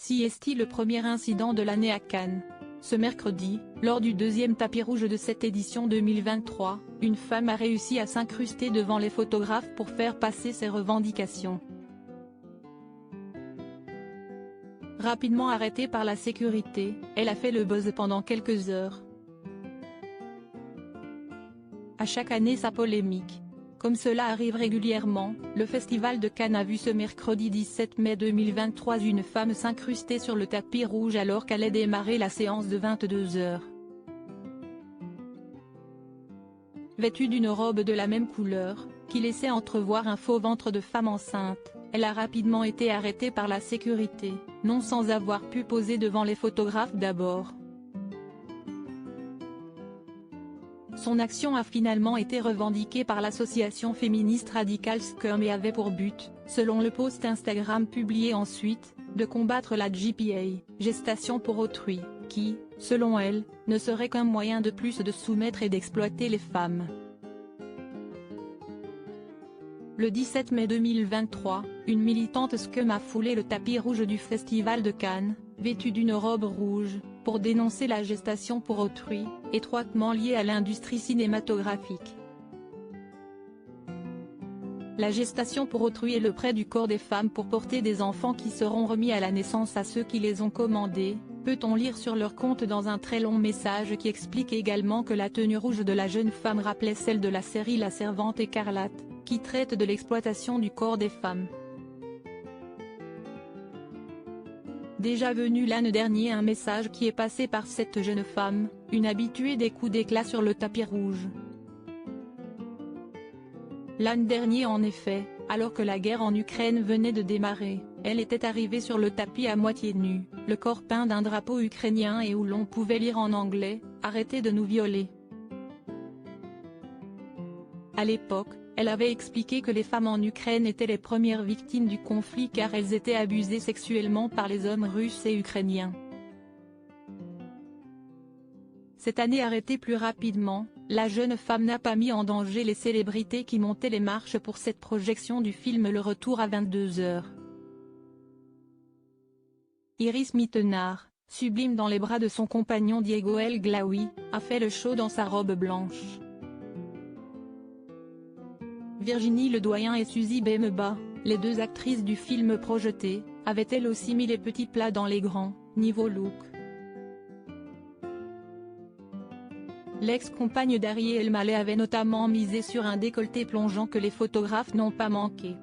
CST le premier incident de l'année à Cannes. Ce mercredi, lors du deuxième tapis rouge de cette édition 2023, une femme a réussi à s'incruster devant les photographes pour faire passer ses revendications. Rapidement arrêtée par la sécurité, elle a fait le buzz pendant quelques heures. À chaque année sa polémique. Comme cela arrive régulièrement, le Festival de Cannes a vu ce mercredi 17 mai 2023 une femme s'incruster sur le tapis rouge alors qu'allait démarrer la séance de 22 h. Vêtue d'une robe de la même couleur, qui laissait entrevoir un faux ventre de femme enceinte, elle a rapidement été arrêtée par la sécurité, non sans avoir pu poser devant les photographes d'abord. Son action a finalement été revendiquée par l'association féministe radicale Scum et avait pour but, selon le post Instagram publié ensuite, de combattre la GPA, gestation pour autrui, qui, selon elle, ne serait qu'un moyen de plus de soumettre et d'exploiter les femmes. Le 17 mai 2023, une militante Scum a foulé le tapis rouge du Festival de Cannes, vêtue d'une robe rouge, pour dénoncer la gestation pour autrui, étroitement liée à l'industrie cinématographique. La gestation pour autrui est le prêt du corps des femmes pour porter des enfants qui seront remis à la naissance à ceux qui les ont commandés, peut-on lire sur leur compte dans un très long message qui explique également que la tenue rouge de la jeune femme rappelait celle de la série La Servante écarlate, qui traite de l'exploitation du corps des femmes. Déjà venu l'an dernier un message qui est passé par cette jeune femme, une habituée des coups d'éclat sur le tapis rouge. L'an dernier en effet, alors que la guerre en Ukraine venait de démarrer, elle était arrivée sur le tapis à moitié nue, le corps peint d'un drapeau ukrainien et où l'on pouvait lire en anglais « Arrêtez de nous violer ». À l'époque, elle avait expliqué que les femmes en Ukraine étaient les premières victimes du conflit car elles étaient abusées sexuellement par les hommes russes et ukrainiens. Cette année arrêtée plus rapidement, la jeune femme n'a pas mis en danger les célébrités qui montaient les marches pour cette projection du film Le Retour à 22 h. Iris Mittenard, sublime dans les bras de son compagnon Diego El Glaoui, a fait le show dans sa robe blanche. Virginie Ledoyen et Suzy Bemba, les deux actrices du film projeté, avaient elles aussi mis les petits plats dans les grands, niveau look. L'ex-compagne d'Ari El Maleh avait notamment misé sur un décolleté plongeant que les photographes n'ont pas manqué.